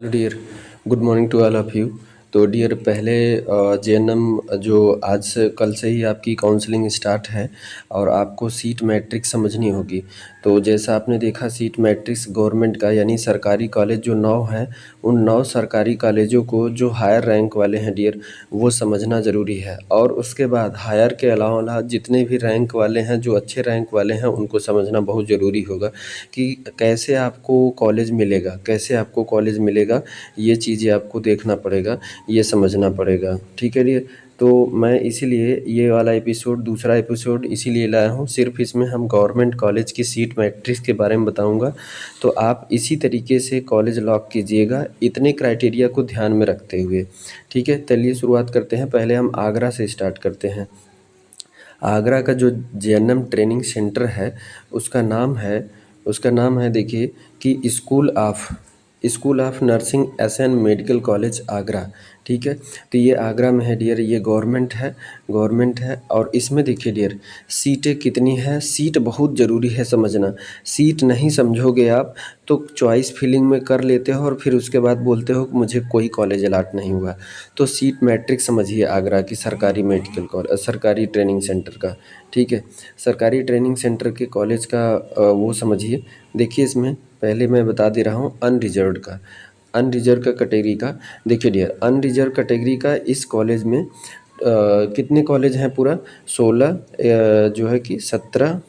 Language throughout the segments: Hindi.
Dear, good morning to all of you. तो डियर, पहले जेएनएम जो आज से कल से ही आपकी काउंसलिंग स्टार्ट है और आपको सीट मैट्रिक्स समझनी होगी। तो जैसा आपने देखा, सीट मैट्रिक्स गवर्नमेंट का यानी सरकारी कॉलेज जो 9 हैं, उन 9 सरकारी कॉलेजों को जो हायर रैंक वाले हैं डियर, वो समझना ज़रूरी है। और उसके बाद हायर के अलावा जितने भी रैंक वाले हैं, जो अच्छे रैंक वाले हैं, उनको समझना बहुत ज़रूरी होगा कि कैसे आपको कॉलेज मिलेगा, कैसे आपको कॉलेज मिलेगा। ये चीज़ें आपको देखना पड़ेगा, ये समझना पड़ेगा। ठीक है डियर। तो मैं इसीलिए ये वाला एपिसोड, दूसरा एपिसोड इसीलिए लाया हूँ। सिर्फ इसमें हम गवर्नमेंट कॉलेज की सीट मैट्रिक्स के बारे में बताऊँगा। तो आप इसी तरीके से कॉलेज लॉक कीजिएगा, इतने क्राइटेरिया को ध्यान में रखते हुए। ठीक है, चलिए शुरुआत करते हैं। पहले हम आगरा से स्टार्ट करते हैं। आगरा का जो जेएनएम ट्रेनिंग सेंटर है, उसका नाम है देखिए कि school of nursing SN medical college Agra. ठीक है, तो ये आगरा में है डियर। ये गवर्नमेंट है। और इसमें देखिए डियर, सीटें कितनी हैं। सीट बहुत ज़रूरी है समझना। सीट नहीं समझोगे आप तो चॉइस फिलिंग में कर लेते हो और फिर उसके बाद बोलते हो कि मुझे कोई कॉलेज अलाट नहीं हुआ। तो सीट मैट्रिक्स समझिए आगरा की सरकारी मेडिकल कॉलेज, सरकारी ट्रेनिंग सेंटर का। ठीक है, सरकारी ट्रेनिंग सेंटर के कॉलेज का वो समझिए। देखिए, इसमें पहले मैं बता दे रहा हूँ अनरिजर्व का कैटेगरी का। देखिए डियर, अनरिजर्व कैटेगरी का इस कॉलेज में कितने कॉलेज हैं? पूरा 16, जो है कि 16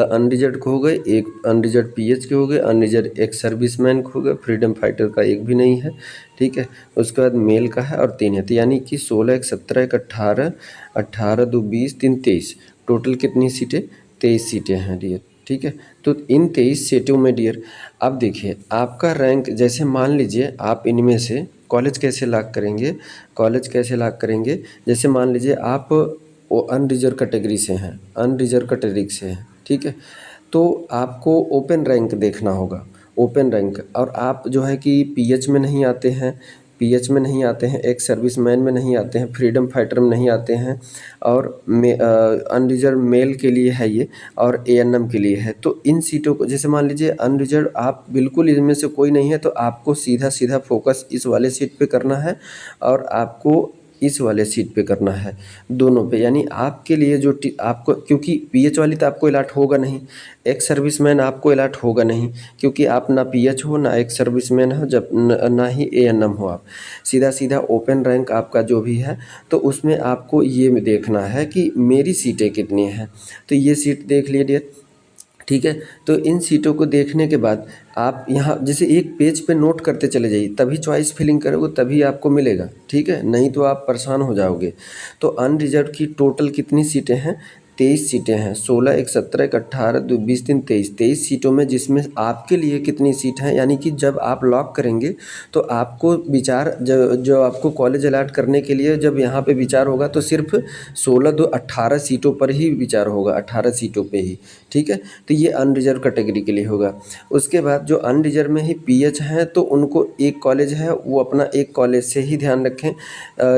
अनरिजर्व के हो गए, एक अनरिजर्व पीएच के हो गए, अनरिजर्व एक सर्विसमैन के हो गए, फ्रीडम फाइटर का एक भी नहीं है। ठीक है, उसके बाद मेल का है और 3 है। तो यानी कि 16, एक 17, एक 18, 18 2 20, 3 23। टोटल कितनी सीटें? 23 सीटें हैं डियर। ठीक है, तो इन 23 सीटों में डियर, अब देखिए आपका रैंक, जैसे मान लीजिए आप इनमें से कॉलेज कैसे लॉक करेंगे। जैसे मान लीजिए आप वो अनरिजर्व कैटेगरी से हैं। ठीक है, तो आपको ओपन रैंक देखना होगा, ओपन रैंक। और आप जो है कि पीएच में नहीं आते हैं, एक सर्विसमैन में नहीं आते हैं, फ्रीडम फाइटर में नहीं आते हैं, और अनरिजर्व मेल के लिए है ये, और एएनएम के लिए है। तो इन सीटों को, जैसे मान लीजिए अनरिजर्व आप बिल्कुल इनमें से कोई नहीं है, तो आपको सीधा सीधा फोकस इस वाले सीट पे करना है और आपको इस वाले सीट पे करना है, दोनों पे। यानी आपके लिए जो आपको, क्योंकि पीएच वाली तो आपको अलाट होगा नहीं, एक सर्विसमैन आपको अलाट होगा नहीं, क्योंकि आप ना पीएच हो, ना एक सर्विसमैन हो, जब ना ही एएनएम हो आप। सीधा सीधा ओपन रैंक आपका जो भी है, तो उसमें आपको ये देखना है कि मेरी सीटें कितनी हैं। तो ये सीट देख लीजिए। ठीक है, तो इन सीटों को देखने के बाद आप यहाँ जैसे एक पेज पे नोट करते चले जाइए, तभी चॉइस फिलिंग करोगे, तभी आपको मिलेगा। ठीक है, नहीं तो आप परेशान हो जाओगे। तो अनरिजर्व की टोटल कितनी सीटें हैं? 23 सीटें हैं। 16, एक 17, एक 18, 2 20, 3 23। 23 सीटों में जिसमें आपके लिए कितनी सीट हैं, यानी कि जब आप लॉक करेंगे तो आपको विचार, जो आपको कॉलेज अलाट करने के लिए जब यहाँ पे विचार होगा, तो सिर्फ 16 2 18 सीटों पर ही विचार होगा, 18 सीटों पे ही। ठीक है, तो ये अनरिजर्व कैटेगरी के लिए होगा। उसके बाद जो अनरिजर्व में ही पीएच हैं, तो उनको एक कॉलेज है, वो अपना एक कॉलेज से ही ध्यान रखें।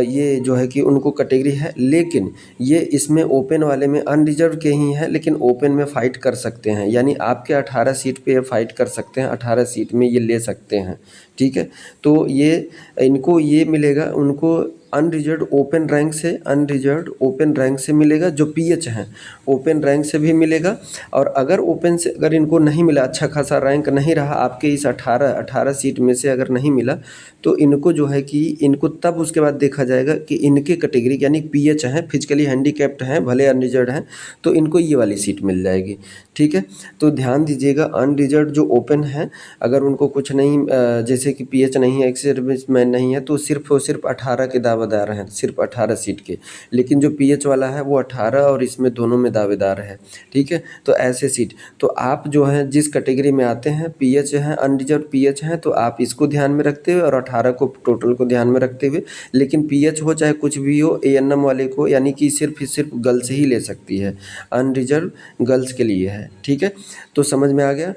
ये जो है कि उनको कैटेगरी है, लेकिन ये इसमें ओपन वाले में अनरिजर्व के ही हैं, लेकिन ओपन में फ़ाइट कर सकते हैं। यानी आपके 18 सीट पे ये फ़ाइट कर सकते हैं, 18 सीट में ये ले सकते हैं। ठीक है, तो ये इनको ये मिलेगा, उनको अनरिजर्व ओपन रैंक से मिलेगा। जो पीएच हैं, ओपन रैंक से भी मिलेगा। और अगर ओपन से अगर इनको नहीं मिला, अच्छा खासा रैंक नहीं रहा आपके इस 18 सीट में से अगर नहीं मिला, तो इनको जो है कि इनको तब उसके बाद देखा जाएगा कि इनके कैटेगरी, यानी पीएच हैं, फिजिकली हैंडीकैप्ड हैं, भले अनरिजर्व हैं, तो इनको ये वाली सीट मिल जाएगी। ठीक है, तो ध्यान दीजिएगा, अनरिजर्व जो ओपन है, अगर उनको कुछ नहीं, जैसे कि पीएच नहीं है, एक सर्विसमैन नहीं है, तो सिर्फ और सिर्फ 18 के दावेदार हैं, सिर्फ 18 सीट के। लेकिन जो पीएच वाला है वो 18 और इसमें दोनों में दावेदार है। ठीक है, तो ऐसे सीट, तो आप जो है जिस कैटेगरी में आते हैं, पीएच हैं, अनरिजर्व पीएच हैं, तो आप इसको ध्यान में रखते हुए और 18 को टोटल को ध्यान में रखते हुए। लेकिन पीएच हो चाहे कुछ भी हो, एएनएम वाले को, यानी कि सिर्फ गर्ल्स ही ले सकती है, अनरिजर्व गर्ल्स के लिए है। ठीक है, तो समझ में आ गया।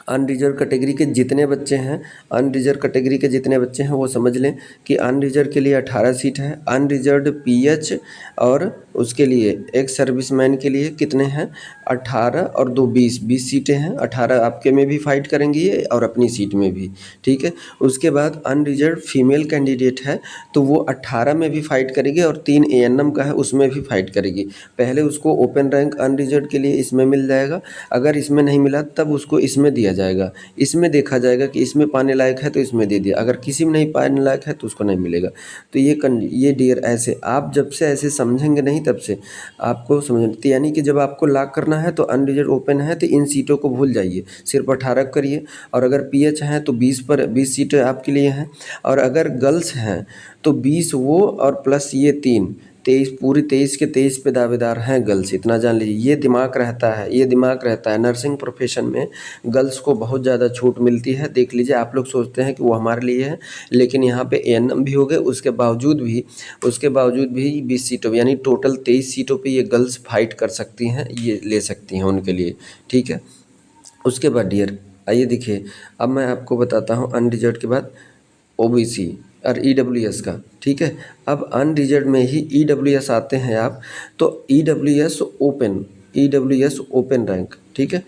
अनरिजर्व कैटेगरी के जितने बच्चे हैं, अनरिजर्व कैटेगरी के जितने बच्चे हैं वो समझ लें कि अनरिजर्व के लिए 18 सीट है, अनरिजर्व्ड पीएच और उसके लिए एक सर्विसमैन के लिए कितने हैं, 18 और 2 20 सीटें हैं। 18 आपके में भी फाइट करेंगी ये और अपनी सीट में भी, ठीक है। उसके बाद अनरिजर्व फीमेल कैंडिडेट है तो वो 18 में भी फाइट करेगी और 3 एएनएम का है उसमें भी फाइट करेगी। पहले उसको ओपन रैंक अनरिजर्व के लिए इसमें मिल जाएगा, अगर इसमें नहीं मिला तब उसको इसमें दिया जाएगा। इसमें देखा जाएगा कि इसमें पाने लायक है तो इसमें दे दिया, अगर किसी में नहीं पाने लायक है तो उसको नहीं मिलेगा। तो ये डियर ऐसे आप जब से ऐसे समझेंगे नहीं तब से आपको समझ, यानी कि जब आपको लॉक करना है तो अनरिजर्व ओपन है तो इन सीटों को भूल जाइए, सिर्फ 18 करिए। और अगर पीएच हैं तो 20 सीटें आपके लिए हैं, और अगर गर्ल्स हैं तो 20 वो और प्लस ये 3 23, पूरी 23 के 23 पे दावेदार हैं गर्ल्स, इतना जान लीजिए। ये दिमाग रहता है, ये दिमाग रहता है। नर्सिंग प्रोफेशन में गर्ल्स को बहुत ज़्यादा छूट मिलती है। देख लीजिए, आप लोग सोचते हैं कि वो हमारे लिए है, लेकिन यहाँ पे एएनएम भी हो गए, उसके बावजूद भी 20 सीटों यानी टोटल 23 सीटों पे ये गर्ल्स फाइट कर सकती हैं, ये ले सकती हैं उनके लिए, ठीक है। उसके बाद डियर आइए देखिए, अब मैं आपको बताता हूँ अनरिजर्व के बाद ओबीसी और ईडब्ल्यूएस का, ठीक है। अब अनरिजर्व में ही ईडब्ल्यूएस आते हैं आप, तो ईडब्ल्यूएस ओपन रैंक, ठीक है।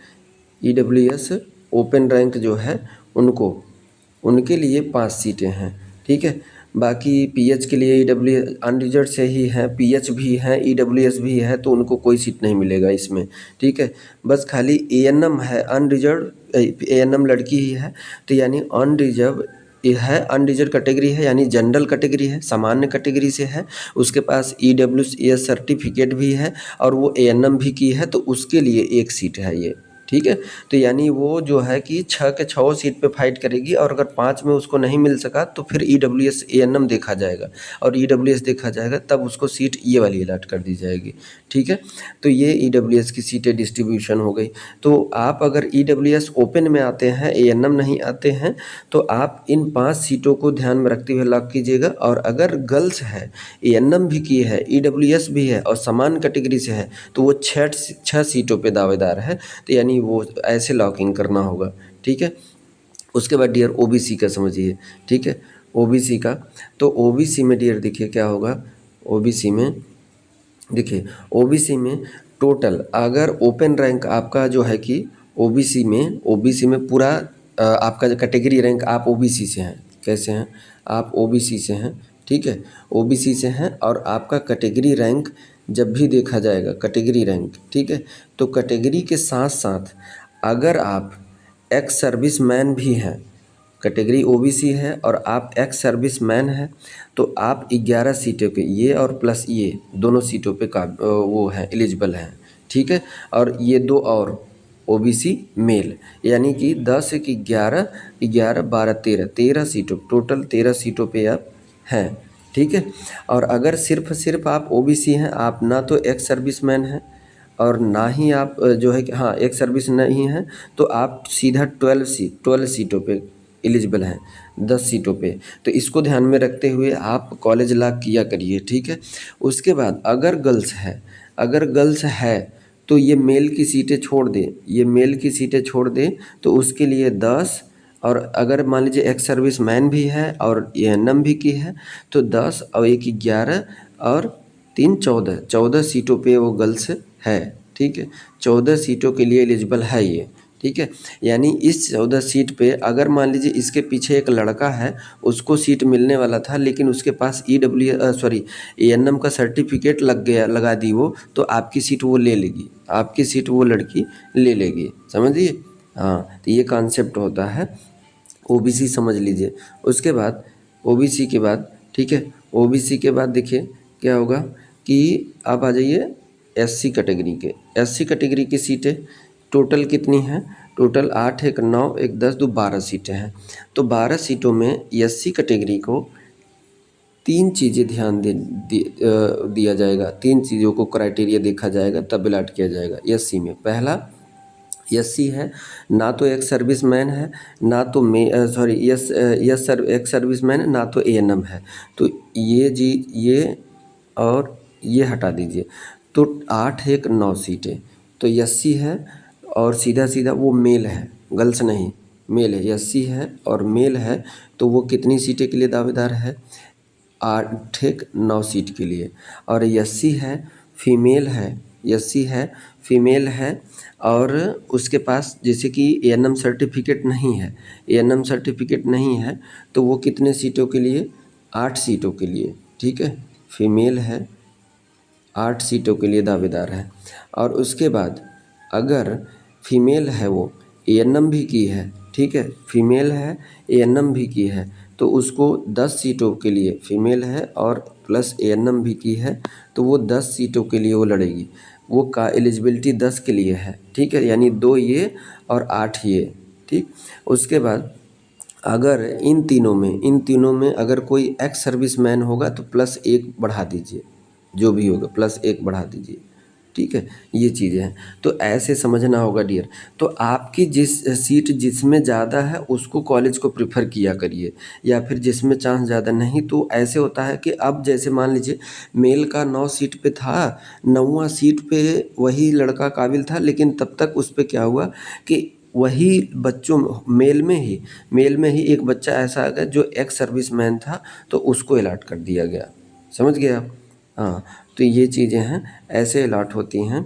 ईडब्ल्यूएस ओपन रैंक जो है उनके लिए 5 सीटें हैं, ठीक है। बाकी पीएच के लिए ईडब्ल्यू अनरिजर्व से ही हैं, पीएच भी हैं, ईडब्ल्यूएस भी है, तो उनको कोई सीट नहीं मिलेगा इसमें, ठीक है। बस खाली एएनएम है, अनरिजर्व एएनएम लड़की ही है, तो यानी अनरिजर्व ये है, अनरिजर्व कैटेगरी है यानी जनरल कैटेगरी है, सामान्य कैटेगरी से है, उसके पास ईडब्ल्यूएस सर्टिफिकेट भी है और वो एएनएम भी की है, तो उसके लिए 1 सीट है ये, ठीक है। तो यानी वो जो है कि 6 के 6 सीट पे फाइट करेगी, और अगर 5 में उसको नहीं मिल सका तो फिर ईडब्ल्यूएस एएनएम देखा जाएगा, और ईडब्ल्यूएस देखा जाएगा तब उसको सीट ये वाली अलॉट कर दी जाएगी, ठीक है। तो ये ईडब्ल्यूएस की सीटें डिस्ट्रीब्यूशन हो गई। तो आप अगर ईडब्ल्यूएस ओपन में आते हैं, एएनएम नहीं आते हैं, तो आप इन 5 सीटों को ध्यान में रखते हुए लॉक कीजिएगा। और अगर गर्ल्स है, एएनएम भी की है, ईडब्ल्यूएस भी है और समान कैटेगरी से है, तो वो 6 सीटों पे दावेदार है, तो यानी वो ऐसे लॉकिंग करना होगा, ठीक है। उसके बाद डियर ओबीसी का समझिए, ठीक है। ओबीसी का, तो ओबीसी में डियर देखिए क्या होगा। ओबीसी में टोटल अगर ओपन रैंक आपका जो है कि ओबीसी में पूरा आपका जो कैटेगरी रैंक, आप ओबीसी से हैं, कैसे हैं आप ओबीसी से हैं, ठीक है। ओबीसी से हैं और आपका कैटेगरी रैंक जब भी देखा जाएगा, कैटेगरी रैंक, ठीक है, तो कैटेगरी के साथ साथ अगर आप एक्स सर्विसमैन भी हैं, कैटेगरी ओबीसी है और आप एक्स सर्विसमैन हैं, तो आप 11 सीटों पे, ये और प्लस ये दोनों सीटों पे का वो है एलिजिबल हैं, ठीक है। और ये 2 और ओबीसी मेल, यानी कि 10 एक 11 11 12 13 सीटों, टोटल 13 सीटों पे आप हैं, ठीक है। और अगर सिर्फ आप ओबीसी हैं, आप ना तो एक्स सर्विसमैन हैं और ना ही आप जो है कि हाँ एक सर्विस नहीं है, तो आप सीधा 12 सीटों पे एलिजिबल हैं, 10 सीटों पे। तो इसको ध्यान में रखते हुए आप कॉलेज लॉक किया करिए, ठीक है। उसके बाद अगर गर्ल्स है तो ये मेल की सीटें छोड़ दें, तो उसके लिए 10, और अगर मान लीजिए एक्स सर्विस मैन भी है और एएनएम भी की है तो 10 और 1 11 और 3 14 सीटों पे वो गर्ल्स है, ठीक है। 14 सीटों के लिए एलिजिबल है ये, ठीक है। यानी इस 14 सीट पे अगर मान लीजिए इसके पीछे एक लड़का है, उसको सीट मिलने वाला था लेकिन उसके पास एएनएम का सर्टिफिकेट लगा दी वो, तो आपकी सीट वो ले लेगी, आपकी सीट वो लड़की ले लेगी, समझिए। हाँ, तो ये कॉन्सेप्ट होता है, ओबीसी समझ लीजिए। उसके बाद ओबीसी के बाद, ठीक है, ओबीसी के बाद देखिए क्या होगा कि आप आ जाइए एससी कैटेगरी की सीटें टोटल कितनी हैं, टोटल 8 1 9 1 10 2 12 सीटें हैं। तो 12 सीटों में एससी कैटेगरी को 3 चीज़ें दिया जाएगा, 3 चीज़ों को क्राइटेरिया देखा जाएगा तब अलॉट किया जाएगा एससी में। पहला, एससी है ना तो एक सर्विसमैन है, ना तो एक सर्विसमैन है, ना तो एएनएम है, तो ये और ये हटा दीजिए, तो 8 1 9 सीटें तो एससी है और सीधा सीधा वो मेल है, गर्ल्स नहीं, मेल है, एससी है और मेल है, तो वो कितनी सीटें के लिए दावेदार है? 8 एक 9 सीट के लिए। और एससी है, फीमेल है, एससी है, फीमेल है और उसके पास जैसे कि एएनएम सर्टिफिकेट नहीं है, एएनएम सर्टिफिकेट नहीं है, तो वो कितने सीटों के लिए? 8 सीटों के लिए, ठीक है। फीमेल है, 8 सीटों के लिए दावेदार है। और उसके बाद अगर फीमेल है, वो एएनएम भी की है, ठीक है, फीमेल है, एएनएम भी की है, तो उसको 10 सीटों के लिए, फीमेल है और प्लस एएनएम भी की है, तो वो 10 सीटों के लिए वो लड़ेगी। वो का एलिजिबिलिटी 10 के लिए है, ठीक है, यानी 2 ये और 8 ये, ठीक। उसके बाद अगर इन तीनों में अगर कोई एक्स सर्विसमैन होगा तो +1 बढ़ा दीजिए, जो भी होगा +1 बढ़ा दीजिए, ठीक है। ये चीज़ें हैं, तो ऐसे समझना होगा डियर। तो आपकी जिस सीट जिसमें ज़्यादा है उसको कॉलेज को प्रेफर किया करिए, या फिर जिसमें चांस ज़्यादा नहीं, तो ऐसे होता है कि अब जैसे मान लीजिए मेल का 9 सीट पे था, 9वां सीट पे वही लड़का काबिल था, लेकिन तब तक उस पे क्या हुआ कि वही बच्चों मेल में ही एक बच्चा ऐसा आ गया जो एक्स सर्विसमैन था, तो उसको अलॉट कर दिया गया। समझ गए आप? हाँ, तो ये चीज़ें हैं, ऐसे अलॉट होती हैं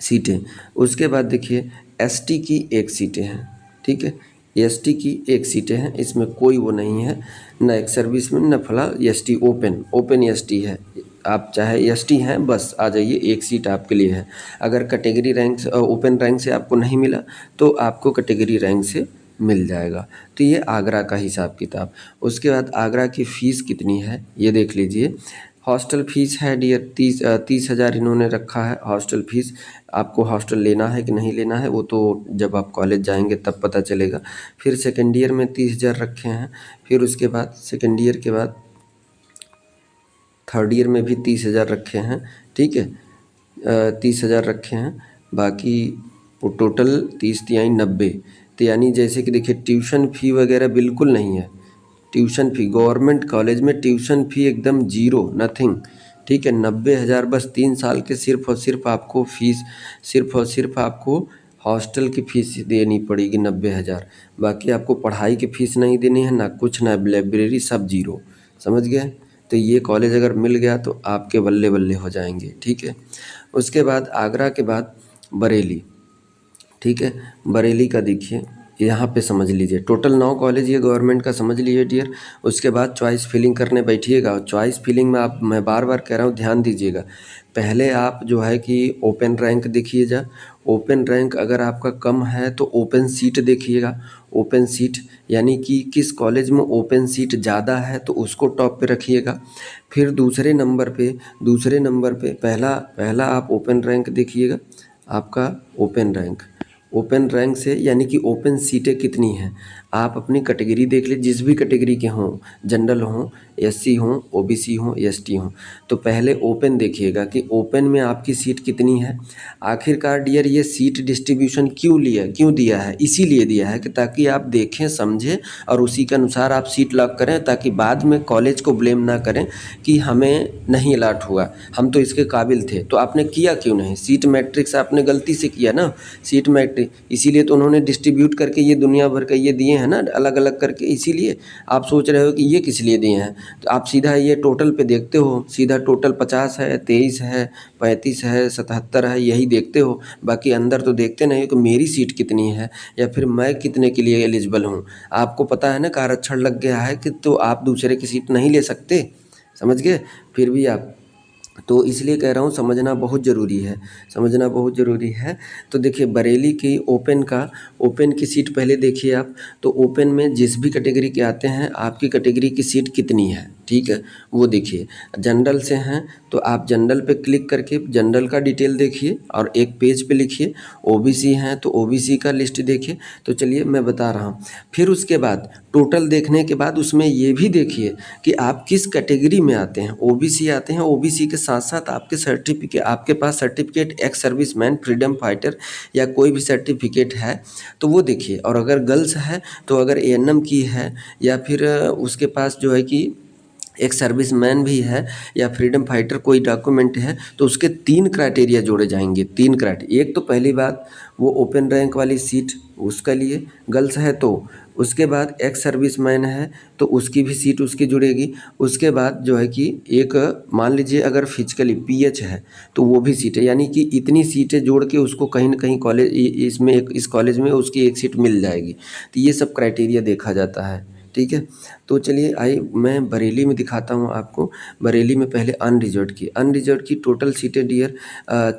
सीटें। उसके बाद देखिए एसटी की 1 सीटें हैं, ठीक है, एसटी की 1 सीटें हैं, इसमें कोई वो नहीं है, ना एक्स सर्विसमैन ना फला, एसटी ओपन एसटी है। आप चाहे एसटी हैं बस आ जाइए, 1 सीट आपके लिए है। अगर कैटेगरी रैंक से ओपन रैंक से आपको नहीं मिला तो आपको कैटेगरी रैंक से मिल जाएगा। तो ये आगरा का हिसाब किताब। उसके बाद आगरा की फ़ीस कितनी है ये देख लीजिए। हॉस्टल फ़ीस है डियर 30,000 इन्होंने रखा है हॉस्टल फ़ीस। आपको हॉस्टल लेना है कि नहीं लेना है वो तो जब आप कॉलेज जाएंगे तब पता चलेगा। फिर सेकेंड ईयर में 30,000 रखे हैं। फिर उसके बाद सेकेंड ईयर के बाद थर्ड ईयर में भी 30,000 रखे हैं, ठीक है, 30,000 रखे हैं। बाकी वो टोटल 30 तियाई 90, तो यानी जैसे कि देखिए ट्यूशन फ़ी वगैरह बिल्कुल नहीं है। ट्यूशन फ़ी गवर्नमेंट कॉलेज में ट्यूशन फ़ी एकदम ज़ीरो, नथिंग, ठीक है। 90,000 बस 3 साल के सिर्फ़ और सिर्फ आपको फ़ीस, सिर्फ़ और सिर्फ आपको हॉस्टल की फ़ीस देनी पड़ेगी 90,000। बाकी आपको पढ़ाई की फ़ीस नहीं देनी है, ना कुछ, ना लाइब्रेरी, सब ज़ीरो। समझ गए? तो ये कॉलेज अगर मिल गया तो आपके बल्ले बल्ले हो जाएंगे, ठीक है। उसके बाद आगरा के बाद बरेली, ठीक है। बरेली का देखिए यहाँ पे समझ लीजिए टोटल 9 कॉलेज ये गवर्नमेंट का समझ लीजिए डियर। उसके बाद चॉइस फिलिंग करने बैठिएगा, और चॉइस फिलिंग में आप, मैं बार बार कह रहा हूँ ध्यान दीजिएगा। पहले आप जो है कि ओपन रैंक देखिएगा। ओपन रैंक अगर आपका कम है तो ओपन सीट देखिएगा। ओपन सीट यानी कि किस कॉलेज में ओपन सीट ज़्यादा है तो उसको टॉप पे रखिएगा। फिर दूसरे नंबर पे पहला पहला आप ओपन रैंक देखिएगा, आपका ओपन रैंक से यानी कि ओपन सीटें कितनी हैं। आप अपनी कैटेगरी देख लीजिए, जिस भी कैटेगरी के हों, जनरल हों, एससी हों, ओबीसी हों, एसटी हों, तो पहले ओपन देखिएगा कि ओपन में आपकी सीट कितनी है। आखिरकार डियर ये सीट डिस्ट्रीब्यूशन क्यों दिया है? इसीलिए दिया है कि ताकि आप देखें, समझें और उसी के अनुसार आप सीट लॉक करें, ताकि बाद में कॉलेज को ब्लेम ना करें कि हमें नहीं अलॉट हुआ, हम तो इसके काबिल थे। तो आपने किया क्यों नहीं? सीट मैट्रिक्स आपने गलती से किया ना, सीट मैट्रिक, इसीलिए तो उन्होंने डिस्ट्रीब्यूट करके ये दुनिया भर का ये दिए हैं ना, अलग अलग करके। इसीलिए आप सोच रहे हो कि ये किस लिए दिए हैं, तो आप सीधा ये टोटल पे देखते हो, सीधा टोटल 50 है, 23 है, 35 है, 77 है, यही देखते हो। बाकी अंदर तो देखते नहीं हो कि मेरी सीट कितनी है या फिर मैं कितने के लिए एलिजिबल हूँ। आपको पता है ना कि आरक्षण लग गया है कि तो आप दूसरे की सीट नहीं ले सकते, समझ गए? फिर भी आप, तो इसलिए कह रहा हूँ समझना बहुत ज़रूरी है, समझना बहुत ज़रूरी है। तो देखिए बरेली की ओपन की सीट पहले देखिए आप। तो ओपन में जिस भी कैटेगरी के आते हैं, आपकी कैटेगरी की सीट कितनी है, ठीक है, वो देखिए। जनरल से हैं तो आप जनरल पे क्लिक करके जनरल का डिटेल देखिए और एक पेज पे लिखिए। ओबीसी हैं तो ओबीसी का लिस्ट देखिए। तो चलिए मैं बता रहा हूँ। फिर उसके बाद टोटल देखने के बाद उसमें ये भी देखिए कि आप किस कैटेगरी में आते हैं। ओबीसी आते हैं, ओबीसी के साथ साथ आपके पास certificate ex serviceman, freedom fighter या कोई भी सर्टिफिकेट है तो वो देखिए। और अगर गर्ल्स है तो अगर एएनएम की है या फिर उसके पास जो है कि एक सर्विसमैन भी है या फ्रीडम फाइटर कोई डॉक्यूमेंट है, तो उसके 3 क्राइटेरिया जोड़े जाएंगे। 3 क्राइटेरिया, एक तो पहली बात वो ओपन रैंक वाली सीट उसका लिए गर्ल्स है, तो उसके बाद एक्स सर्विसमैन है तो उसकी भी सीट उसकी जुड़ेगी। उसके बाद जो है कि एक मान लीजिए अगर फिजिकली पीएच है तो वो भी सीट है, यानी कि इतनी सीटें जोड़ के उसको कहीं ना कहीं कॉलेज इसमें इस कॉलेज में उसकी एक सीट मिल जाएगी। तो ये सब क्राइटेरिया देखा जाता है, ठीक है। तो चलिए आइए मैं बरेली में दिखाता हूँ आपको। बरेली में पहले अनरिजर्व की टोटल सीटें डियर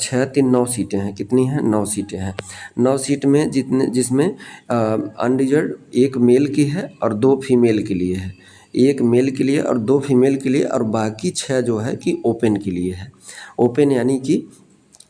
6 3 9 सीटें हैं। कितनी हैं? 9 सीटें हैं। 9 सीट में जिसमें अनरिजर्व एक मेल की है और 2 फीमेल के लिए है। एक मेल के लिए और 2 फीमेल के लिए, और बाकी 6 जो है कि ओपन के लिए है। ओपन यानी कि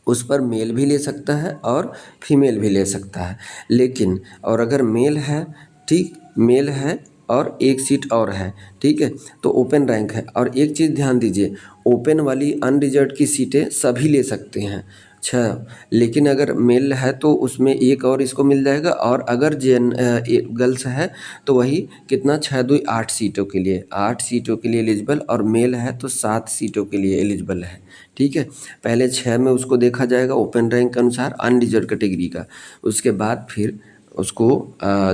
उस पर मेल भी ले सकता है और फीमेल भी ले सकता है। लेकिन और अगर मेल है, ठीक, मेल है और एक सीट और है, ठीक है, तो ओपन रैंक है। और एक चीज़ ध्यान दीजिए, ओपन वाली अनरिजर्व्ड की सीटें सभी ले सकते हैं 6, लेकिन अगर मेल है तो उसमें एक और इसको मिल जाएगा। और अगर गर्ल्स है तो वही कितना, 6 2 8 सीटों के लिए, 8 सीटों के लिए एलिजिबल, और मेल है तो 7 सीटों के लिए एलिजिबल है, ठीक है। पहले 6 में उसको देखा जाएगा ओपन रैंक के अनुसार अनरिजर्व कैटेगरी का। उसके बाद फिर उसको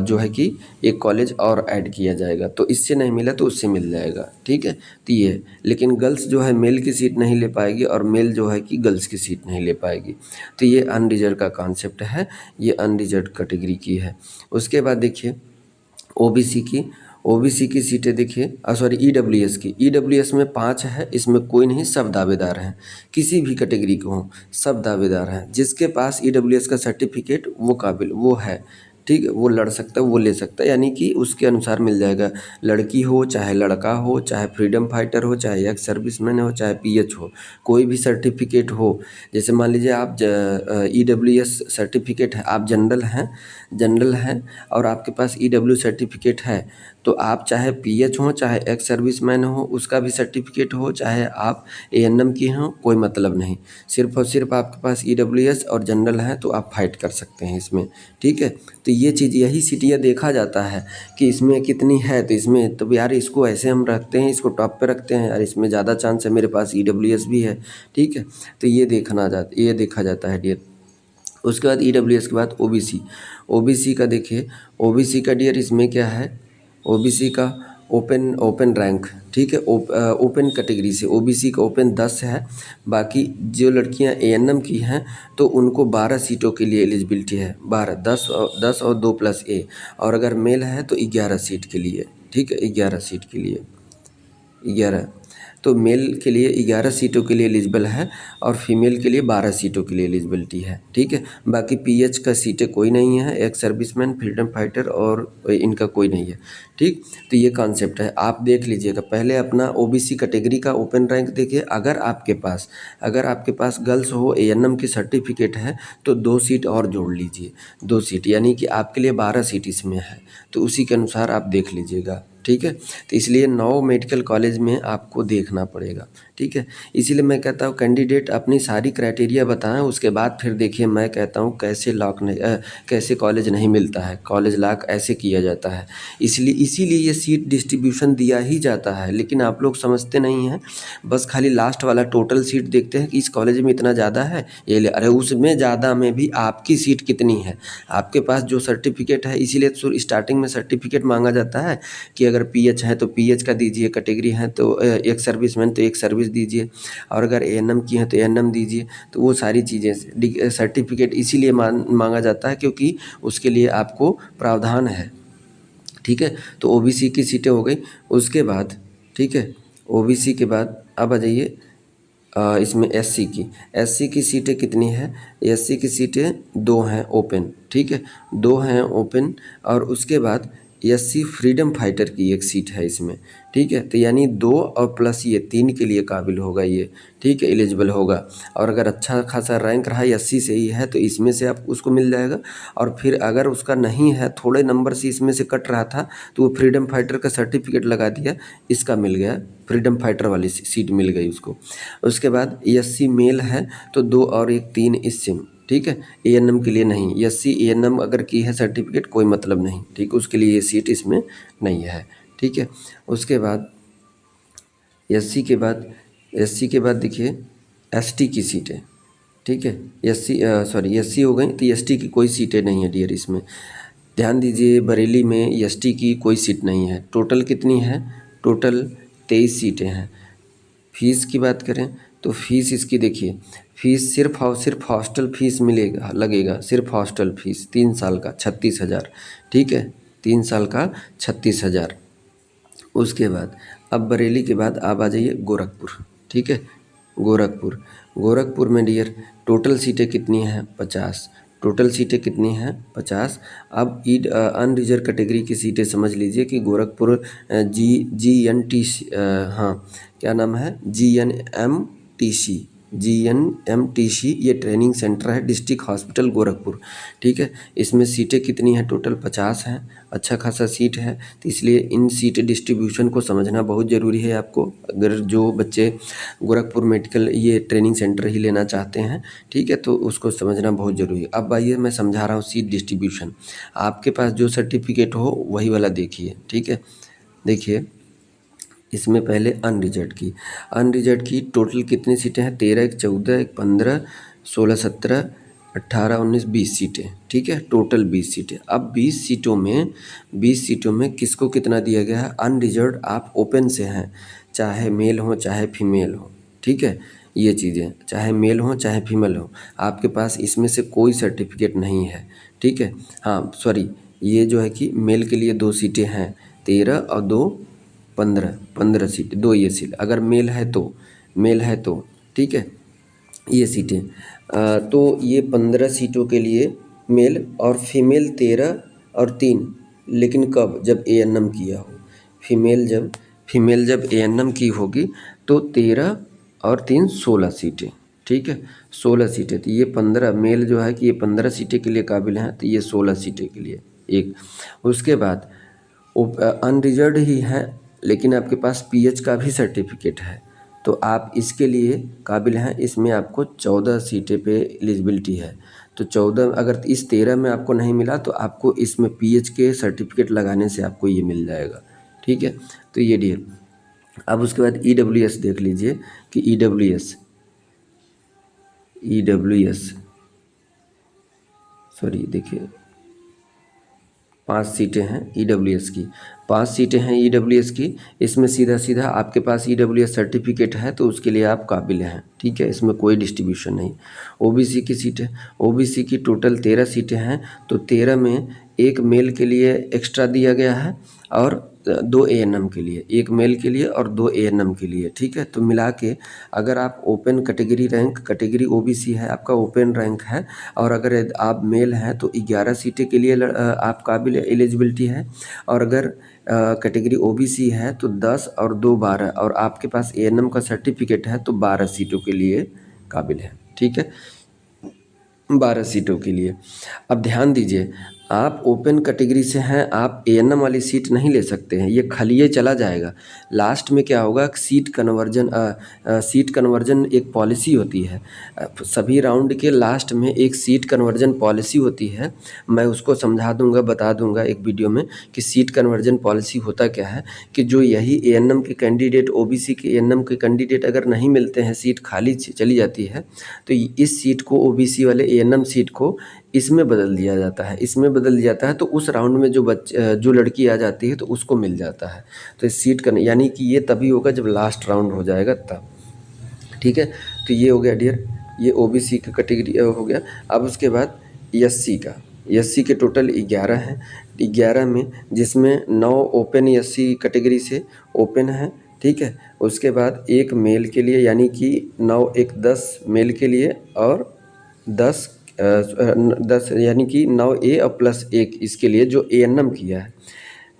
जो है कि एक कॉलेज और ऐड किया जाएगा, तो इससे नहीं मिला तो उससे मिल जाएगा, ठीक है। तो ये, लेकिन गर्ल्स जो है मेल की सीट नहीं ले पाएगी और मेल जो है कि गर्ल्स की सीट नहीं ले पाएगी। तो ये अनरिजर्व का कॉन्सेप्ट है, ये अनरिजर्व कैटेगरी की है। उसके बाद देखिए ओबीसी की सीटें देखिए, सॉरी ईडब्ल्यूएस में 5 है, इसमें कोई नहीं, सब दावेदार हैं, किसी भी कैटेगरी के हों सब दावेदार हैं। जिसके पास ईडब्ल्यूएस का सर्टिफिकेट वो काबिल वो है, ठीक है, वो लड़ सकता है, वो ले सकता है, यानी कि उसके अनुसार मिल जाएगा। लड़की हो चाहे लड़का हो, चाहे फ्रीडम फाइटर हो, चाहे एक्स सर्विसमैन हो, चाहे पीएच हो, कोई भी सर्टिफिकेट हो। जैसे मान लीजिए आप ईडब्ल्यूएस सर्टिफिकेट है, आप जनरल हैं और आपके पास ईडब्ल्यू सर्टिफिकेट है, तो आप चाहे पीएच हो, चाहे एक्स सर्विसमैन हो, उसका भी सर्टिफिकेट हो, चाहे आप एएनएम की हो, कोई मतलब नहीं। सिर्फ और सिर्फ आपके पास ईडब्ल्यूएस और जनरल है तो आप फाइट कर सकते हैं इसमें, ठीक है। तो ये चीज़, यही सीटियाँ देखा जाता है कि इसमें कितनी है, तो इसमें तो यार इसको ऐसे हम रखते हैं, इसको टॉप पे रखते हैं यार, इसमें ज़्यादा चांस है, मेरे पास ईडब्ल्यूएस भी है, ठीक है। तो ये देखा जाता है डियर। उसके बाद ईडब्ल्यूएस के बाद ओबीसी का देखिए, ओबीसी का डियर इसमें क्या है, ओबीसी का ओपन रैंक, ठीक है, ओपन कैटेगरी से ओबीसी का ओपन 10 है। बाकी जो लड़कियां एएनएम की हैं तो उनको 12 सीटों के लिए एलिजिबिलिटी है, 12 10 और 2 प्लस ए। और अगर मेल है तो 11 सीट के लिए, ठीक है, 11 सीट के लिए, 11, तो मेल के लिए 11 सीटों के लिए एलिजिबल है और फीमेल के लिए 12 सीटों के लिए एलिजिबिलिटी है, ठीक है। बाकी पीएच का सीटें कोई नहीं है, एक्स सर्विसमैन, फ्रीडम फाइटर और इनका कोई नहीं है, ठीक। तो ये कॉन्सेप्ट है, आप देख लीजिएगा। पहले अपना ओबीसी कैटेगरी का ओपन रैंक देखिए। अगर आपके पास गर्ल्स हो, एएनएम की सर्टिफिकेट है तो 2 सीट और जोड़ लीजिए, 2 सीट, यानी कि आपके लिए 12 सीट इसमें है, तो उसी के अनुसार आप देख लीजिएगा, ठीक है। तो इसलिए 9 मेडिकल कॉलेज में आपको देखना पड़ेगा, ठीक है। इसीलिए मैं कहता हूँ कैंडिडेट अपनी सारी क्राइटेरिया बताएं, उसके बाद फिर देखिए मैं कहता हूँ कैसे कॉलेज नहीं मिलता है, कॉलेज लॉक ऐसे किया जाता है। इसीलिए ये सीट डिस्ट्रीब्यूशन दिया ही जाता है, लेकिन आप लोग समझते नहीं हैं, बस खाली लास्ट वाला टोटल सीट देखते हैं कि इस कॉलेज में इतना ज़्यादा है ये ले, अरे उसमें ज़्यादा में भी आपकी सीट कितनी है, आपके पास जो सर्टिफिकेट है। इसीलिए तो स्टार्टिंग में सर्टिफिकेट मांगा जाता है कि अगर पीएच है तो पीएच का दीजिए, कैटेगरी है तो एक सर्विसमैन तो एक सर्विस दीजिए, और अगर एएनएम की है तो एएनएम दीजिए। तो वो सारी चीज़ें सर्टिफिकेट इसीलिए मांगा जाता है क्योंकि उसके लिए आपको प्रावधान है, ठीक है। तो ओबीसी की सीटें हो गई। उसके बाद, ठीक है, ओबीसी के बाद अब आ जाइए इसमें एससी की सीटें कितनी है, एससी की सीटें 2 हैं ओपन, ठीक है, 2 हैं ओपन। और उसके बाद एससी फ्रीडम फाइटर की एक सीट है इसमें, ठीक है। तो यानी 2 और प्लस ये 3 के लिए काबिल होगा ये, ठीक है, एलिजिबल होगा। और अगर अच्छा खासा रैंक रहा एससी से ही है तो इसमें से आप उसको मिल जाएगा। और फिर अगर उसका नहीं है, थोड़े नंबर से इसमें से कट रहा था, तो वो फ्रीडम फाइटर का सर्टिफिकेट लगा दिया, इसका मिल गया, फ्रीडम फाइटर वाली सीट मिल गई उसको। उसके बाद एससी मेल है तो 2 और 1 3 इससे, ठीक है। एएनएम के लिए नहीं, एससी एएनएम अगर की है सर्टिफिकेट कोई मतलब नहीं, ठीक, उसके लिए ये सीट इसमें नहीं है, ठीक है। उसके बाद एससी के बाद देखिए एसटी की सीटें, ठीक है। एससी हो गई, तो एसटी की कोई सीटें नहीं है डियर इसमें। ध्यान दीजिए, बरेली में एसटी की कोई सीट नहीं है। टोटल कितनी है? टोटल 23 सीटें हैं। फीस की बात करें तो फीस इसकी देखिए, फीस सिर्फ और सिर्फ हॉस्टल फीस मिलेगा, लगेगा सिर्फ हॉस्टल फीस 3 साल का 36,000, ठीक है, 3 साल का 36,000। उसके बाद अब बरेली के बाद आप आ जाइए गोरखपुर, ठीक है। गोरखपुर में डियर टोटल सीटें कितनी हैं? 50। टोटल सीटें कितनी हैं? 50। अब अनरिजर्व कैटेगरी की सीटें समझ लीजिए कि गोरखपुर हाँ, क्या नाम है? GNMTC ये ट्रेनिंग सेंटर है, डिस्ट्रिक्ट हॉस्पिटल गोरखपुर, ठीक है। इसमें सीटें कितनी हैं? टोटल 50 हैं। अच्छा खासा सीट है, तो इसलिए इन सीट डिस्ट्रीब्यूशन को समझना बहुत ज़रूरी है आपको, अगर जो बच्चे गोरखपुर मेडिकल ये ट्रेनिंग सेंटर ही लेना चाहते हैं, ठीक है, तो उसको समझना बहुत ज़रूरी है। अब आइए मैं समझा रहा हूँ सीट डिस्ट्रीब्यूशन। आपके पास जो सर्टिफिकेट हो वही वाला देखिए, ठीक है। देखिए इसमें पहले अनरिजर्व की टोटल कितनी सीटें हैं? 13, एक 14, एक 15, 16, 17, 18, 19, 20 सीटें, ठीक है। टोटल 20 सीटें। अब 20 सीटों में किसको कितना दिया गया है? अनरिजर्व आप ओपन से हैं, चाहे मेल हो चाहे फीमेल हो, ठीक है। ये चीज़ें चाहे मेल हो चाहे फीमेल हो, आपके पास इसमें से कोई सर्टिफिकेट नहीं है, ठीक है। हाँ सॉरी, ये जो है कि मेल के लिए 2 सीटें हैं, 13 और 2 15 सीट, 2 ये सीट अगर मेल है तो ठीक है, ये सीटें। तो ये 15 सीटों के लिए मेल और फीमेल 13 और 3, लेकिन कब? जब एएनएम किया हो। फीमेल जब एएनएम की होगी तो 13 और 3 16 सीटें, ठीक है, 16 सीटें। तो ये 15 मेल जो है कि ये 15 सीटें के लिए काबिल हैं, तो ये 16 सीटें के लिए एक। उसके बाद अनरिजर्व ही है, लेकिन आपके पास पीएच का भी सर्टिफिकेट है, तो आप इसके लिए काबिल हैं। इसमें आपको 14 सीटें पे एलिजिबिलिटी है, तो 14 अगर इस 13 में आपको नहीं मिला तो आपको इसमें पीएच के सर्टिफिकेट लगाने से आपको ये मिल जाएगा, ठीक है। तो ये डियर, अब उसके बाद ईडब्ल्यूएस देख लीजिए कि ईडब्ल्यूएस सॉरी देखिए 5 सीटें हैं ईडब्ल्यूएस की, 5 सीटें हैं ईडब्ल्यूएस की। इसमें सीधा आपके पास ईडब्ल्यूएस सर्टिफिकेट है तो उसके लिए आप काबिल हैं, ठीक है, इसमें कोई डिस्ट्रीब्यूशन नहीं। ओबीसी की सीटें, ओबीसी की टोटल 13 सीटें हैं, तो 13 में एक मेल के लिए एक्स्ट्रा दिया गया है और 2 एएनएम के लिए, एक मेल के लिए और 2 एएनएम के लिए, ठीक है। तो मिला के अगर आप ओपन कैटेगरी ओबीसी है, आपका ओपन रैंक है, और अगर आप मेल हैं तो 11 सीटें के लिए आप काबिल एलिजिबिलिटी है, और अगर कैटेगरी ओबीसी है तो 10 और 2 12, और आपके पास एएनएम का सर्टिफिकेट है तो 12 सीटों के लिए काबिल है, ठीक है, 12 सीटों के लिए। अब ध्यान दीजिए, आप ओपन कैटेगरी से हैं, आप एएनएम वाली सीट नहीं ले सकते हैं, ये खाली चला जाएगा। लास्ट में क्या होगा, सीट कन्वर्जन एक पॉलिसी होती है, सभी राउंड के लास्ट में एक सीट कन्वर्जन पॉलिसी होती है। मैं उसको समझा दूंगा, बता दूंगा एक वीडियो में कि सीट कन्वर्जन पॉलिसी होता क्या है, कि जो यही एएनएम के कैंडिडेट, ओबीसी के एएनएम के कैंडिडेट अगर नहीं मिलते हैं, सीट खाली चली जाती है, तो इस सीट को, ओबीसी वाले एएनएम सीट को इसमें बदल दिया जाता है, तो उस राउंड में जो लड़की आ जाती है तो उसको मिल जाता है। तो इस सीट का, यानी कि ये तभी होगा जब लास्ट राउंड हो जाएगा तब, ठीक है। तो ये हो गया डियर, ये ओबीसी का कैटेगरी हो गया। अब उसके बाद एससी के टोटल 11 हैं, 11 में जिसमें 9 ओपन एससी कैटेगरी से ओपन है, ठीक है। उसके बाद एक मेल के लिए, यानी कि 9 एक 10 मेल के लिए, और 10 यानी कि 9 ए और प्लस 1 इसके लिए जो एएनएम किया है,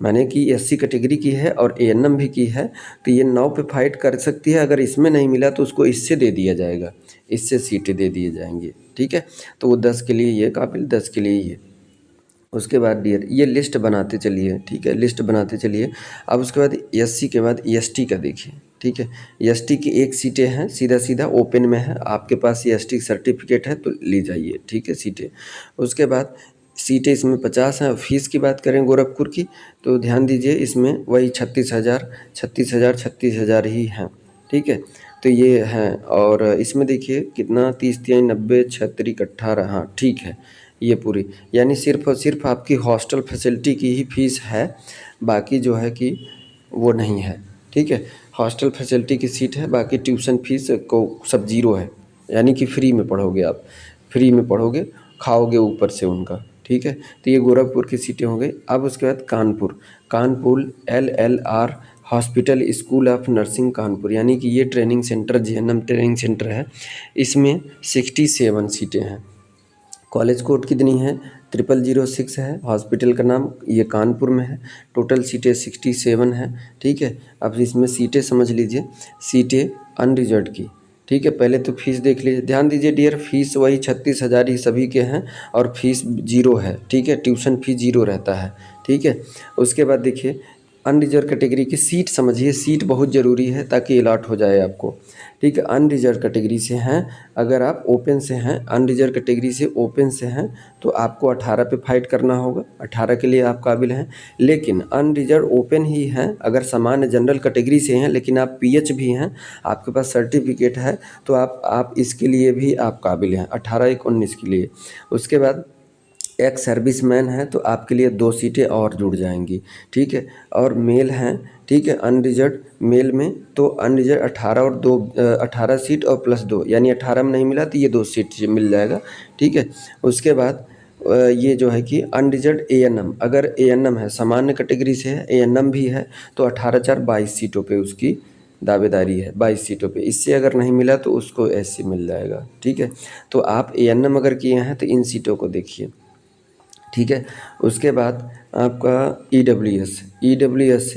माने कि एससी कैटेगरी की है और एएनएम भी की है, तो ये 9 पे फाइट कर सकती है। अगर इसमें नहीं मिला तो उसको इससे दे दिया जाएगा, इससे सीटें दे दिए जाएंगे, ठीक है। तो वो 10 के लिए ये काबिल, 10 के लिए ये। उसके बाद डियर ये लिस्ट बनाते चलिए, ठीक है, लिस्ट बनाते चलिए। अब उसके बाद एससी के बाद एसटी का देखिए, ठीक है। एसटी की एक सीटें हैं, सीधा ओपन में है, आपके पास ये एसटी सर्टिफिकेट है तो ले जाइए, ठीक है, सीटें। उसके बाद सीटें इसमें 50 हैं। फीस की बात करें गोरखपुर की तो ध्यान दीजिए इसमें वही 36,000 ही हैं, ठीक है। तो ये हैं और इसमें देखिए कितना 30 3 90 36 18, हाँ ठीक है, ये पूरी यानी सिर्फ और सिर्फ आपकी हॉस्टल फैसिलिटी की ही फीस है, बाकी जो है कि वो नहीं है, ठीक है। हॉस्टल फैसिलिटी की सीट है, बाकी ट्यूशन फीस को सब जीरो है, यानी कि फ्री में पढ़ोगे आप, फ्री में पढ़ोगे, खाओगे ऊपर से उनका, ठीक है। तो ये गोरखपुर की सीटें हो गई। अब उसके बाद Kanpur, Kanpur LLR hospital school of nursing Kanpur, यानी कि ये training centre JNM training centre है। इसमें 67 सीटें हैं। कॉलेज कोड कितनी है? 0006 है। हॉस्पिटल का नाम ये कानपुर में है। टोटल सीटें 67 हैं, ठीक है। अब इसमें सीटें समझ लीजिए, सीटें अनरिजर्व्ड की, ठीक है। पहले तो फीस देख लीजिए, ध्यान दीजिए डियर, फीस वही 36,000 ही सभी के हैं और फीस जीरो है, ठीक है। ट्यूशन फीस जीरो रहता है, ठीक है। उसके बाद देखिए अनरिजर्व कैटेगरी की सीट समझिए, सीट बहुत ज़रूरी है ताकि अलॉट हो जाए आपको, ठीक है। अनरिजर्व कैटेगरी से हैं, अगर आप ओपन से हैं, अनरिजर्व कैटेगरी से ओपन से हैं तो आपको 18 पे फाइट करना होगा, 18 के लिए आप काबिल हैं। लेकिन अनरिजर्व ओपन ही हैं, अगर सामान्य जनरल कैटेगरी से हैं लेकिन आप PH भी हैं, आपके पास सर्टिफिकेट है, तो आप इसके लिए भी आप काबिल हैं 18 1 19 के लिए। उसके बाद एक्स सर्विसमैन है तो आपके लिए 2 सीटें और जुड़ जाएंगी, ठीक है। और मेल हैं, ठीक है, अनरिजर्व मेल में तो अनरिजर्व 18 और 2 18 सीट और प्लस 2, यानी 18 में नहीं मिला तो ये 2 सीट से मिल जाएगा, ठीक है। उसके बाद ये जो है कि अनरिजर्व ANM, अगर ANM है, सामान्य कैटेगरी से है, ANM भी है, तो 18 4 22 सीटों पे उसकी दावेदारी है, 22 सीटों पे। इससे अगर नहीं मिला तो उसको SC मिल जाएगा, ठीक है। तो आप ANM अगर किए हैं तो इन सीटों को देखिए, ठीक है। उसके बाद आपका EWS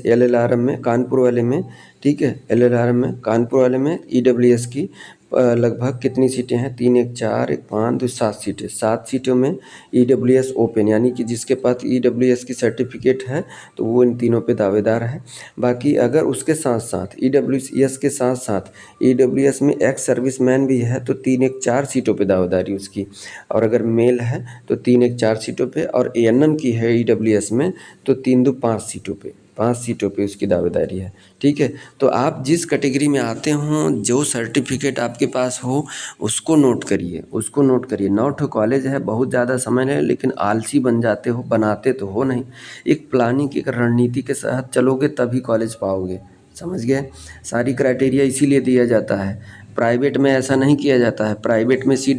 LLRM में कानपुर वाले में, ठीक है, LLRM में कानपुर वाले में EWS की लगभग कितनी सीटें हैं? 3 1 4 1 5 2 7 सीटें, 7 सीटों में EWS ओपन, यानी कि जिसके पास EWS की सर्टिफिकेट है तो वो इन तीनों पे दावेदार है। बाकी अगर उसके साथ साथ EWS के साथ साथ EWS में एक्स सर्विसमैन भी है तो 3 1 4 सीटों पे दावेदारी उसकी, और अगर मेल है तो 3 1 4 सीटों पे, और ANM की है EWS में तो 3 2 5 सीटों पे, 5 सीटों पे उसकी दावेदारी है, ठीक है। तो आप जिस कैटेगरी में आते हों, जो सर्टिफिकेट आपके पास हो उसको नोट करिए, उसको नोट करिए। 9 ठो कॉलेज है, बहुत ज़्यादा समय है, लेकिन आलसी बन जाते हो, बनाते तो हो नहीं। एक प्लानिंग, एक रणनीति के साथ चलोगे तभी कॉलेज पाओगे, समझ गए। सारी क्राइटेरिया इसीलिए दिया जाता है। प्राइवेट में ऐसा नहीं किया जाता है, प्राइवेट में सीट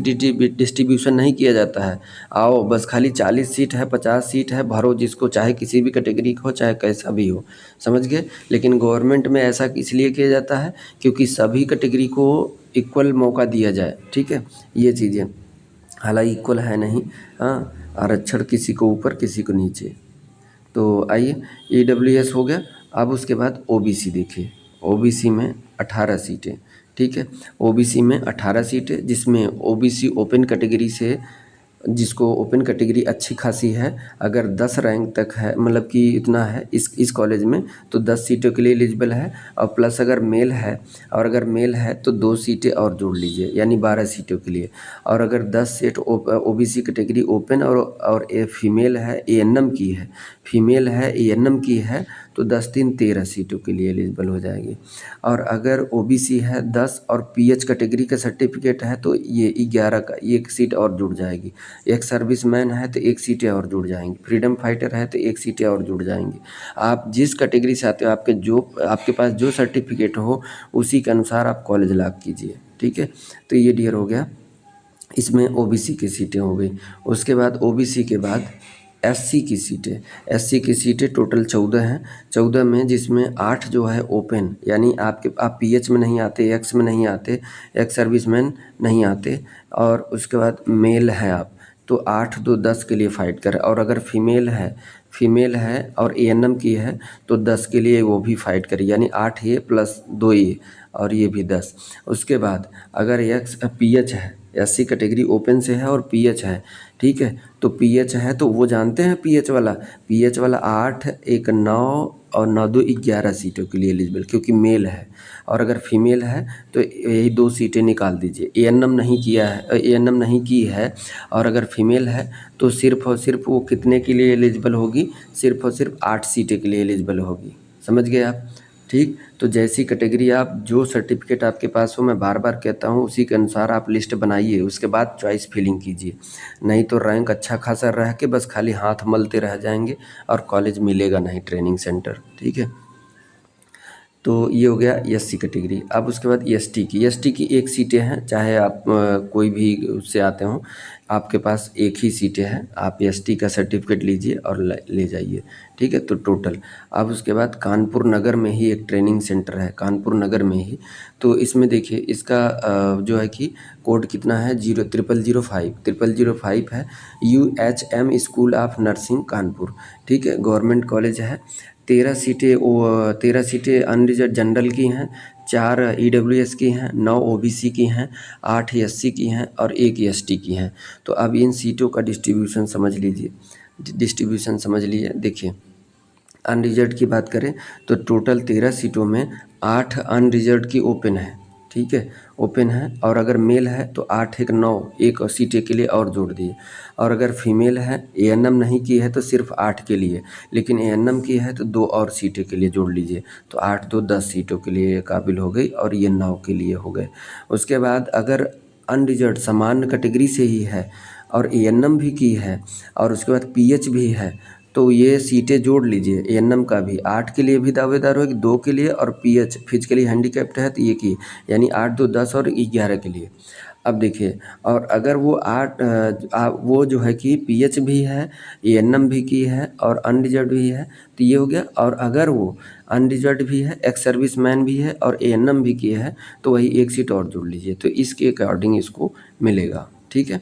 डिस्ट्रीब्यूशन नहीं किया जाता है। आओ बस खाली 40 सीट है, 50 सीट है, भरो जिसको चाहे, किसी भी कैटेगरी का हो चाहे कैसा भी हो, समझ गए। लेकिन गवर्नमेंट में ऐसा इसलिए किया जाता है क्योंकि सभी कैटेगरी को इक्वल मौका दिया जाए, ठीक है। ये चीज़ें हालांकि इक्वल है नहीं, हाँ, आरक्षण किसी को ऊपर किसी को नीचे। तो आइए, EWS हो गया। अब उसके बाद OBC देखिए, OBC में 18 सीटें, ठीक है। OBC में 18 सीटें, जिसमें OBC ओपन कैटेगरी से, जिसको ओपन कैटेगरी अच्छी खासी है, अगर 10 रैंक तक है, मतलब कि इतना है इस कॉलेज में, तो 10 सीटों के लिए एलिजिबल है। और प्लस अगर मेल है, और अगर मेल है तो 2 सीटें और जोड़ लीजिए, यानी 12 सीटों के लिए। और अगर 10 सीट OBC कैटेगरी ओपन और फीमेल है, ANM की है, फीमेल है ANM की है, तो 10 3 13 सीटों के लिए एलिजिबल हो जाएगी। और अगर OBC है 10 और PH कैटेगरी का सर्टिफिकेट है तो ये 11 का 1 सीट और जुड़ जाएगी। एक सर्विसमैन है तो 1 सीटें और जुड़ जाएंगी, फ्रीडम फाइटर है तो 1 सीटें और जुड़ जाएंगी। आप जिस कैटेगरी से आते हो, आपके पास जो सर्टिफिकेट हो उसी के अनुसार आप कॉलेज लॉक कीजिए, ठीक है। तो ये डियर हो गया, इसमें OBC की सीटें हो गई। उसके बाद OBC के बाद SC की सीटें टोटल 14 हैं। 14 में जिसमें 8 जो है ओपन, यानी आप PH में नहीं आते, एक्स में नहीं आते, एक्स सर्विसमैन नहीं आते, और उसके बाद मेल हैं आप, तो 8 2 10 के लिए फ़ाइट कर। और अगर फीमेल है और ANM की है तो 10 के लिए वो भी फाइट करे, यानी 8 ये प्लस 2 ये, और ये भी 10। उसके बाद अगर PH है, SC कैटेगरी ओपन से है और PH है, ठीक है। तो PH है तो वो जानते हैं PH वाला 8 1 9 और 9 2 11 सीटों के लिए एलिजिबल, क्योंकि मेल है। और अगर फीमेल है तो यही 2 सीटें निकाल दीजिए। एएनएम नहीं किया है, एएनएम नहीं की है और अगर फीमेल है तो सिर्फ और सिर्फ वो कितने के लिए एलिजिबल होगी, सिर्फ और सिर्फ 8 सीटें के लिए एलिजिबल होगी। समझ गए आप? ठीक। तो जैसी कैटेगरी आप, जो सर्टिफिकेट आपके पास हो, मैं बार बार कहता हूँ उसी के अनुसार आप लिस्ट बनाइए, उसके बाद चॉइस फिलिंग कीजिए। नहीं तो रैंक अच्छा खासा रह के बस खाली हाथ मलते रह जाएंगे और कॉलेज मिलेगा नहीं, ट्रेनिंग सेंटर। ठीक है, तो ये हो गया एससी कैटेगरी। अब उसके बाद एसटी की एक सीटें हैं, चाहे आप कोई भी उससे आते हों, आपके पास एक ही सीटें हैं। आप एसटी का सर्टिफिकेट लीजिए और ले जाइए। ठीक है, तो टोटल। अब उसके बाद कानपुर नगर में ही एक ट्रेनिंग सेंटर है, कानपुर नगर में ही। तो इसमें देखिए इसका जो है कि कोड कितना है, 0005 है। UHM school of nursing Kanpur. ठीक है, गवर्नमेंट कॉलेज है। 13 सीटें अनरिजर्व जनरल की हैं, 4 EWS की हैं, 9 OBC की हैं, 8 SC की हैं और 1 ST की हैं। तो अब इन सीटों का डिस्ट्रीब्यूशन समझ लीजिए, देखिए अनरिजर्व की बात करें तो टोटल 13 सीटों में 8 अनरिजर्व की ओपन है। ठीक है, ओपन है। और अगर मेल है तो 8 1 9, एक सीटें के लिए और जोड़ दिए। और अगर फीमेल है, एएनएम नहीं की है तो सिर्फ 8 के लिए, लेकिन एएनएम की है तो 2 और सीटें के लिए जोड़ लीजिए। तो 8 2 10 सीटों के लिए काबिल हो गई और ये 9 के लिए हो गए। उसके बाद अगर अनरिजर्व सामान्य कैटेगरी से ही है और एएनएम भी की है और उसके बाद पीएच भी है, तो ये सीटें जोड़ लीजिए। एएनएम का भी 8 के लिए भी दावेदार होगी, 2 के लिए, और पीएच फिजिकली हैंडीकैप्ड है तो ये की, यानी 8 2 10 और 11 के लिए। अब देखिए, और अगर वो वो जो है कि पीएच भी है, एएनएम भी की है और अनरिजर्व भी है, तो ये हो गया। और अगर वो अनरिजर्व भी है, एक्स सर्विस मैन भी है और एएनएम भी किया है, तो वही एक सीट और जोड़ लीजिए, तो इसके अकॉर्डिंग इसको मिलेगा। ठीक है,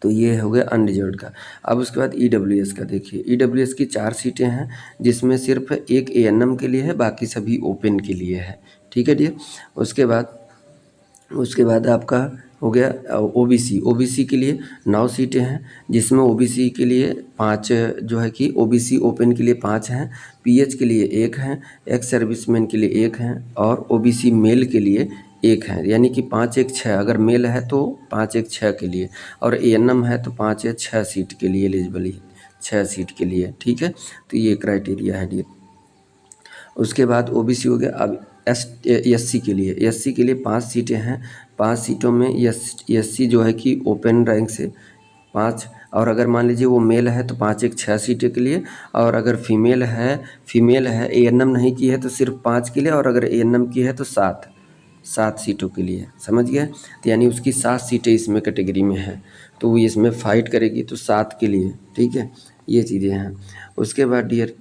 तो ये हो गया अनरिजर्व्ड का। अब उसके बाद ईडब्ल्यूएस का देखिए, ईडब्ल्यूएस की 4 सीटें हैं, जिसमें सिर्फ एक एएनएम के लिए है, बाकी सभी ओपन के लिए है। ठीक है डियर। उसके बाद आपका हो गया ओबीसी के लिए 9 सीटें हैं, जिसमें ओबीसी के लिए 5 जो है कि ओबीसी ओपन के लिए 5 हैं, पीएच के लिए 1 हैं, एक्स सर्विसमैन के लिए 1 हैं और ओबीसी मेल के लिए 1 है। यानी कि 5 1 6, अगर मेल है तो 5 1 6 के लिए, और एएनएम है तो 5 या 6 सीट के लिए एलिजिबल है, 6 सीट के लिए। ठीक है, तो ये क्राइटेरिया है डियर। उसके बाद ओबीसी हो गया। अब एससी के लिए 5 सीटें हैं। 5 सीटों में एससी जो है कि ओपन रैंक से 5, और अगर मान लीजिए वो मेल है तो 5 1 6 सीटें के लिए, और अगर फीमेल है एएनएम नहीं की है तो सिर्फ 5 के लिए, और अगर एएनएम की है तो 7 सीटों के लिए। समझ गए? तो यानी उसकी 7 सीटें इसमें कैटेगरी में है, तो वो इसमें फाइट करेगी तो 7 के लिए। ठीक है, ये चीज़ें हैं। उसके बाद डियर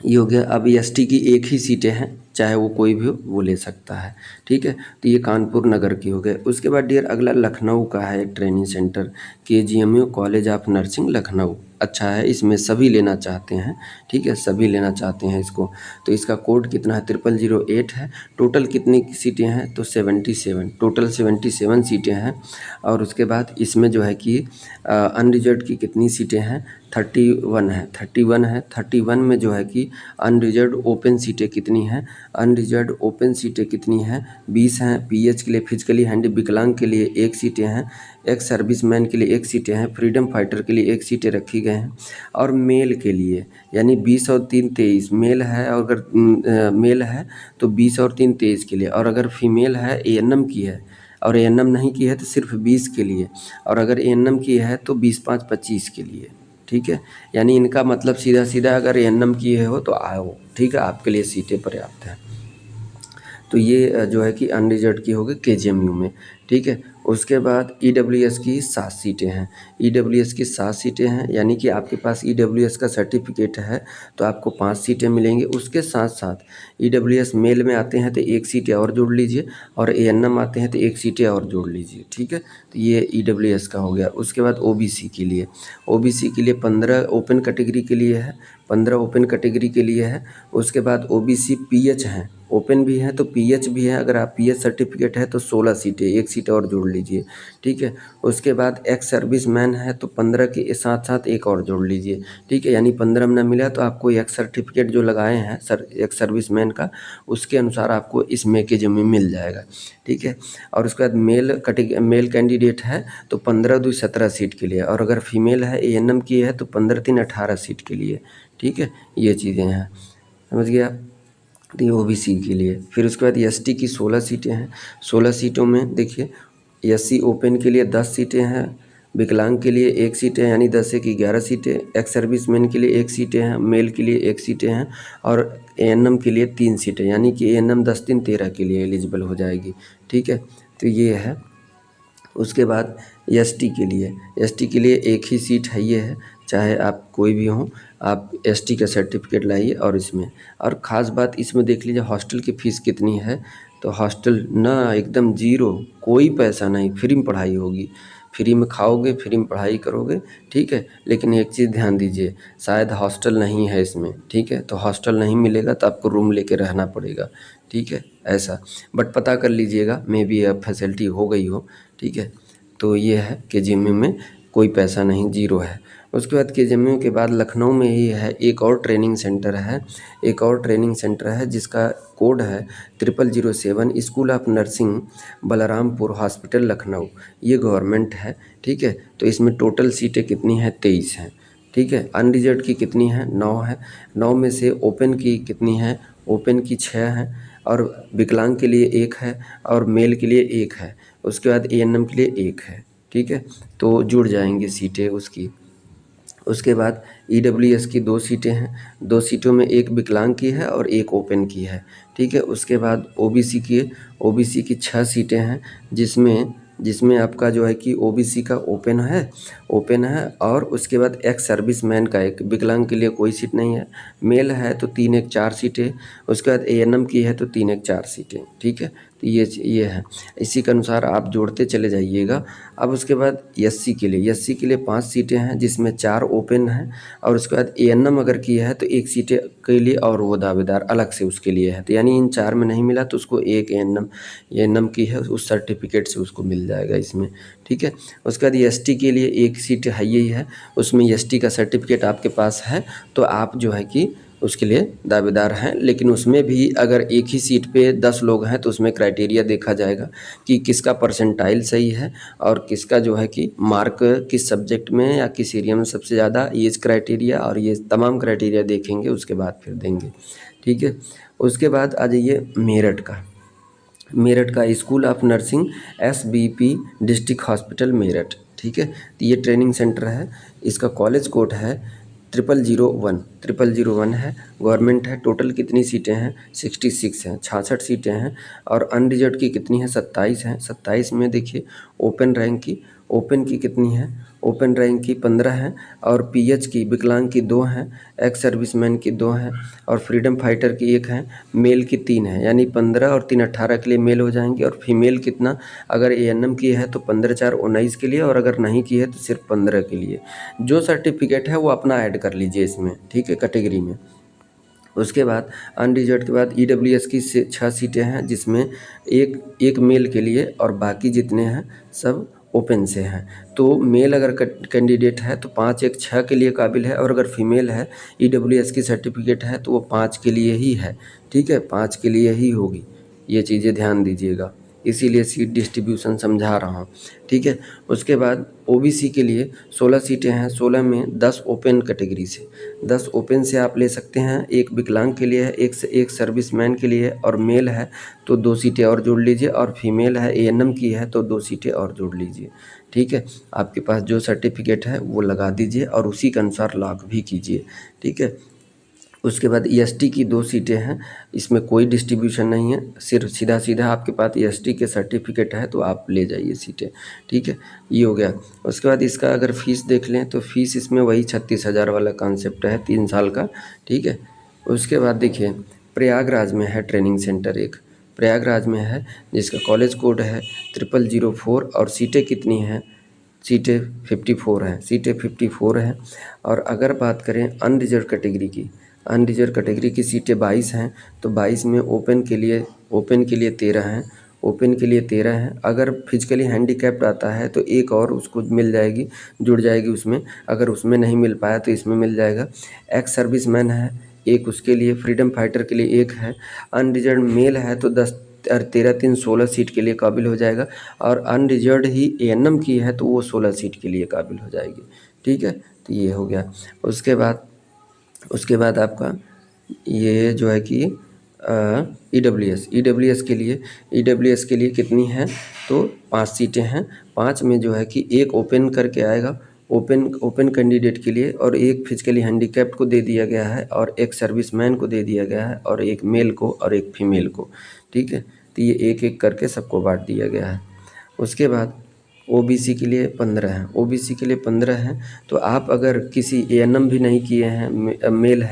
ये हो गया। अब एसटी की एक ही सीटें हैं, चाहे वो कोई भी हो वो ले सकता है। ठीक है, तो ये कानपुर नगर की हो गए। उसके बाद डियर अगला लखनऊ का है एक training centre, KGMU college of nursing Lucknow. अच्छा है, इसमें सभी लेना चाहते हैं। ठीक है, सभी लेना चाहते हैं इसको। तो इसका कोड कितना है, 0008 है। टोटल कितनी सीटें हैं तो 77, टोटल 77 सीटें हैं। और उसके बाद इसमें जो है कि अनरिजर्व्ड की कितनी सीटें हैं, 31 है। 31 में जो है कि अनरिजर्व्ड ओपन सीटें कितनी हैं, अनरिजर्व्ड ओपन सीटें कितनी हैं, 20 हैं। पीएच के लिए फिजिकली हैंडी विकलांग के लिए 1 सीटें हैं, एक्स सर्विसमैन के लिए 1 सीटें हैं, फ्रीडम फाइटर के लिए 1 सीटें रखी गए हैं। और मेल के लिए यानी 20 और 3 23, मेल है, और अगर मेल है तो 20 और 3 23 के लिए, और अगर फीमेल है एएनएम की है और एएनएम नहीं की है तो सिर्फ 20 के लिए, और अगर एएनएम की है तो 20 5 25 के लिए। ठीक है, यानी इनका मतलब सीधा सीधा अगर एएनएम किए हो तो आओ। ठीक है, आपके लिए सीटें पर्याप्त हैं। तो ये जो है कि अनरिजर्व्ड की होगी केजीएमयू में। ठीक है, उसके बाद ईडब्ल्यूएस की 7 सीटें हैं। ईडब्ल्यूएस की 7 सीटें हैं, यानी कि आपके पास ईडब्ल्यूएस का सर्टिफिकेट है तो आपको 5 सीटें मिलेंगी। उसके साथ साथ ईडब्ल्यूएस मेल में आते हैं तो 1 सीटें और जोड़ लीजिए, और एएनएम आते हैं तो 1 सीटें और जोड़ लीजिए। ठीक है, तो ये ईडब्ल्यूएस का हो गया। उसके बाद ओबीसी के लिए 15 ओपन कैटेगरी के लिए है, 15 ओपन कैटेगरी के लिए है। उसके बाद ओबीसी पीएच हैं, ओपन भी है तो पीएच भी है, अगर आप पीएच सर्टिफिकेट है तो 16 सीटें, एक सीट और जोड़ लीजिए, ठीक है। उसके बाद एक्स सर्विस मैन है तो 15 के साथ साथ एक और जोड़ लीजिए, ठीक है। यानी 15 में ना मिला तो आपको एक्स सर्टिफिकेट जो लगाए हैं एक्स सर्विस मैन का, उसके अनुसार आपको इस मैकेज में मिल जाएगा, ठीक है। और उसके बाद मेल कैंडिडेट है तो 15 दूनी 17 सीट के लिए, और अगर फीमेल है एएनएम की है तो 15 तीन 18 सीट के लिए, ठीक है। ये चीज़ें हैं, समझ गया। तो ये ओबीसी के लिए। फिर उसके बाद एसटी की 16 सीटें हैं। 16 सीटों में देखिए, एससी ओपन के लिए 10 सीटें हैं, विकलांग के लिए 1 सीटें यानी 10 की 11 सीटें, एक्स सर्विसमैन के लिए 1 सीटें हैं, मेल के लिए 1 सीटें हैं, और एएनएम के लिए 3 सीटें, यानी कि एएनएम 10 3 13 के लिए एलिजिबल हो जाएगी, ठीक है। तो ये है। उसके बाद एसटी के लिए एक ही सीट है, ये है, चाहे आप कोई भी हों, आप एसटी का सर्टिफिकेट लाइए। और इसमें और ख़ास बात इसमें देख लीजिए हॉस्टल की फ़ीस कितनी है। तो हॉस्टल ना एकदम ज़ीरो, कोई पैसा नहीं, फ्री में पढ़ाई होगी, फ्री में खाओगे, फ्री में पढ़ाई करोगे, ठीक है। लेकिन एक चीज़ ध्यान दीजिए, शायद हॉस्टल नहीं है इसमें, ठीक है। तो हॉस्टल नहीं मिलेगा तो आपको रूम लेके रहना पड़ेगा, ठीक है, ऐसा। बट पता कर लीजिएगा, मे बी अब फैसिलिटी हो गई हो, ठीक है। तो ये है केजीएमयू में कोई पैसा नहीं, ज़ीरो है। उसके बाद केजीएमयू के बाद लखनऊ में ही है एक और ट्रेनिंग सेंटर है, एक और ट्रेनिंग सेंटर है जिसका कोड है 0007, school of nursing, Balrampur hospital Lucknow. ये गवर्नमेंट है, ठीक है। तो इसमें टोटल सीटें कितनी हैं? 23 हैं, ठीक है। अनरिजर्व्ड की कितनी है? 9 है। 9 में से ओपन की कितनी है? ओपन की 6 हैं, और विकलांग के लिए 1 है, और मेल के लिए 1 है। उसके बाद एएनएम के लिए 1 है, ठीक है। तो जुड़ जाएंगी सीटें उसकी। उसके बाद ईडब्ल्यूएस की 2 सीटें हैं, 2 सीटों में 1 विकलांग की है और 1 ओपन की है, ठीक है। उसके बाद ओबीसी की 6 सीटें हैं, जिसमें जिसमें आपका जो है कि ओबीसी का ओपन है, और उसके बाद एक्स सर्विस मैन का 1, विकलांग के लिए कोई सीट नहीं है। मेल है तो 3 1 4 सीटें, उसके बाद एएनएम की है तो 3 1 4 सीटें, ठीक है। तो ये है, इसी के अनुसार आप जोड़ते चले जाइएगा। अब उसके बाद एससी के लिए 5 सीटें हैं, जिसमें 4 ओपन हैं, और उसके बाद एएनएम अगर की है तो 1 सीटें के लिए और वो दावेदार अलग से उसके लिए है। तो यानी इन 4 में नहीं मिला तो उसको एक एएनएम की है उस सर्टिफिकेट से उसको मिल जाएगा इसमें, ठीक है। उसके बाद एसटी के लिए 1 सीट है, यही है, उसमें एसटी का सर्टिफिकेट आपके पास है तो आप जो है कि उसके लिए दावेदार हैं। लेकिन उसमें भी अगर एक ही सीट पे 10 लोग हैं तो उसमें क्राइटेरिया देखा जाएगा कि किसका परसेंटाइल सही है, और किसका जो है कि मार्क किस सब्जेक्ट में या किस एरिया में सबसे ज़्यादा, ये क्राइटेरिया और ये तमाम क्राइटेरिया देखेंगे, उसके बाद फिर देंगे, ठीक है। उसके बाद आ जाइए मेरठ का school of nursing, SBP district hospital Meerut, ठीक है। तो ये ट्रेनिंग सेंटर है, इसका कॉलेज कोड है 0001 है, गवर्नमेंट है। टोटल कितनी सीटें हैं? 66 हैं, 66 सीटें हैं, और अनरिजर्व्ड की कितनी है? 27 हैं। 27 में देखिए ओपन की कितनी है? ओपन रैंक की 15 हैं, और पीएच की विकलांग की 2 हैं, एक्स सर्विसमैन की 2 हैं, और फ्रीडम फाइटर की 1 है, मेल की 3 है, यानी 15 और 3 18 के लिए मेल हो जाएंगे। और फीमेल कितना? अगर एएनएम की है तो 15 4 19 के लिए, और अगर नहीं की है तो सिर्फ 15 के लिए। जो सर्टिफिकेट है वो अपना ऐड कर लीजिए इसमें, ठीक है, कैटेगरी में। उसके बाद अनरिजर्व्ड के बाद ईडब्ल्यूएस की 6 सीटें हैं, जिसमें एक मेल के लिए और बाकी जितने हैं सब ओपन से हैं। तो मेल अगर कैंडिडेट है तो 5 1 6 के लिए काबिल है, और अगर फीमेल है ईडब्ल्यूएस की सर्टिफिकेट है तो वो 5 के लिए ही है, ठीक है, 5 के लिए ही होगी। ये चीज़ें ध्यान दीजिएगा, इसीलिए सीट डिस्ट्रीब्यूशन समझा रहा हूँ, ठीक है। उसके बाद ओबीसी के लिए 16 सीटें हैं, 16 में 10 ओपन कैटेगरी से, 10 ओपन से आप ले सकते हैं। एक विकलांग के लिए है, एक सर्विसमैन के लिए, और मेल है तो 2 सीटें और जोड़ लीजिए, और फीमेल है एएनएम की है तो 2 सीटें और जोड़ लीजिए, ठीक है। आपके पास जो सर्टिफिकेट है वो लगा दीजिए और उसी के अनुसार लॉक भी कीजिए, ठीक है। उसके बाद एसटी की 2 सीटें हैं, इसमें कोई डिस्ट्रीब्यूशन नहीं है, सिर्फ सीधा आपके पास एसटी के सर्टिफिकेट है तो आप ले जाइए सीटें, ठीक है। ये हो गया। उसके बाद इसका अगर फ़ीस देख लें तो फ़ीस इसमें वही 36,000 वाला कॉन्सेप्ट है, 3 साल का, ठीक है। उसके बाद देखिए प्रयागराज में है ट्रेनिंग सेंटर एक, प्रयागराज में है, जिसका कॉलेज कोड है 0004, और सीटें कितनी हैं? सीटें 54 हैं, और अगर बात करें अनरिजर्व कैटेगरी की, अनरिजर्व कैटेगरी की सीटें 22 हैं, तो 22 में ओपन के लिए 13 हैं, ओपन के लिए 13 हैं। अगर फिजिकली हैंडीकैप्ड आता है तो एक और उसको मिल जाएगी, जुड़ जाएगी उसमें। अगर उसमें नहीं मिल पाया तो इसमें मिल जाएगा। एक्स सर्विसमैन है एक, उसके लिए, फ्रीडम फाइटर के लिए एक है। अनरिजर्व मेल है तो 10 और 13 3 16 सीट के लिए काबिल हो जाएगा। और अनरिजर्व ही एएनएम की है तो वो 16 सीट के लिए काबिल हो जाएगी। ठीक है, तो ये हो गया। उसके बाद आपका ये जो है कि ईडब्ल्यूएस के लिए कितनी है, तो 5 सीटें हैं। 5 में जो है कि एक ओपन करके आएगा, ओपन कैंडिडेट के लिए, और एक फिजिकली हैंडीकैप्ड को दे दिया गया है, और एक सर्विसमैन को दे दिया गया है, और एक मेल को और एक फीमेल को। ठीक है, तो ये एक एक करके सबको बांट दिया गया है। उसके बाद ओबीसी के लिए 15 हैं, ओबीसी के लिए 15 हैं। तो आप अगर किसी एएनएम भी नहीं किए हैं, मेल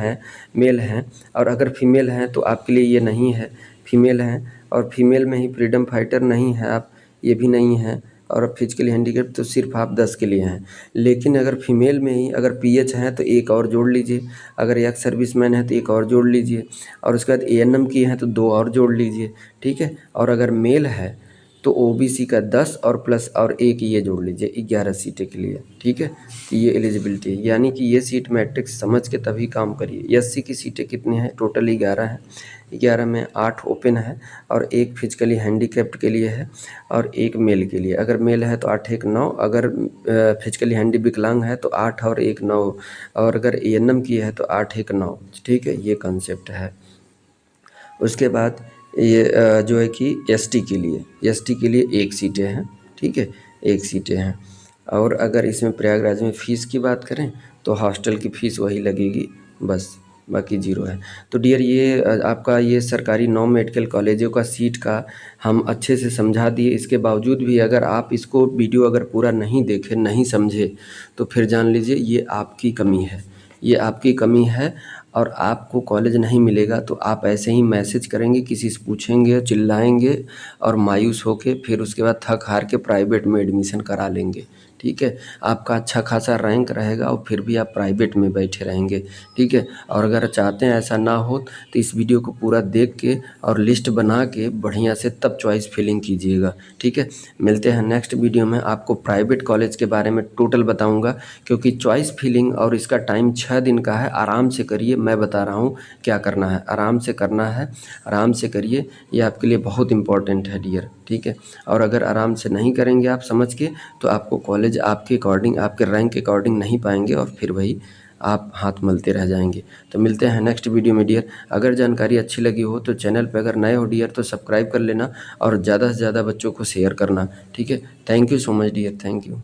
हैं, और अगर फीमेल हैं तो आपके लिए ये नहीं है। फीमेल हैं और फीमेल में ही फ्रीडम फाइटर नहीं है आप, ये भी नहीं है, और फिजिकली हैंडीकैप्ड तो सिर्फ आप 10 के लिए हैं। लेकिन अगर फीमेल में ही अगर पीएच हैं तो एक और जोड़ लीजिए, अगर एक्स सर्विसमैन है तो एक और जोड़ लीजिए, और उसके बाद एएनएम किए हैं तो 2 और जोड़ लीजिए। ठीक है, और अगर मेल है तो ओबीसी का 10 और प्लस और एक ये जोड़ लीजिए, 11 सीटें के लिए। ठीक है, तो ये एलिजिबिलिटी है, यानी कि ये सीट मैट्रिक्स समझ के तभी काम करिए। एससी की सीटें कितनी हैं, टोटल 11 हैं। 11 में 8 ओपन है, और एक फिजिकली हैंडीकैप्ड के लिए है, और एक मेल के लिए। अगर मेल है तो 8 1 9, अगर फिजिकली हैंडी विकलांग है तो 8 और 1 9, और अगर एएनएम की है तो 8 1 9। ठीक है, ये कॉन्सेप्ट है। उसके बाद ये जो है कि एसटी के लिए एक सीटें हैं। ठीक है, एक सीटें हैं। और अगर इसमें प्रयागराज में फ़ीस की बात करें तो हॉस्टल की फ़ीस वही लगेगी बस, बाकी ज़ीरो है। तो डियर ये आपका ये सरकारी 9 मेडिकल कॉलेजों का सीट का हम अच्छे से समझा दिए। इसके बावजूद भी अगर आप इसको वीडियो अगर पूरा नहीं देखे, नहीं समझे, तो फिर जान लीजिए ये आपकी कमी है, ये आपकी कमी है। और आपको कॉलेज नहीं मिलेगा तो आप ऐसे ही मैसेज करेंगे, किसी से पूछेंगे, चिल्लाएंगे, और मायूस होके फिर उसके बाद थक हार के प्राइवेट में एडमिशन करा लेंगे। ठीक है, आपका अच्छा खासा रैंक रहेगा और फिर भी आप प्राइवेट में बैठे रहेंगे। ठीक है, और अगर चाहते हैं ऐसा ना हो तो इस वीडियो को पूरा देख के और लिस्ट बना के बढ़िया से तब चॉइस फिलिंग कीजिएगा। ठीक है, मिलते हैं नेक्स्ट वीडियो में। आपको प्राइवेट कॉलेज के बारे में टोटल बताऊंगा, क्योंकि चॉइस फिलिंग और इसका टाइम 6 दिन का है। आराम से करिए, मैं बता रहा हूँ क्या करना है, आराम से करना है, आराम से करिए, ये आपके लिए बहुत इंपॉर्टेंट है डियर। ठीक है, और अगर आराम से नहीं करेंगे आप समझ के, तो आपको कॉलेज आपके अकॉर्डिंग, आपके रैंक के अकॉर्डिंग नहीं पाएंगे, और फिर वही आप हाथ मलते रह जाएंगे। तो मिलते हैं नेक्स्ट वीडियो में डियर। अगर जानकारी अच्छी लगी हो तो चैनल पे अगर नए हो डियर तो सब्सक्राइब कर लेना, और ज़्यादा से ज़्यादा बच्चों को शेयर करना। ठीक है, thank you so much dear, thank you.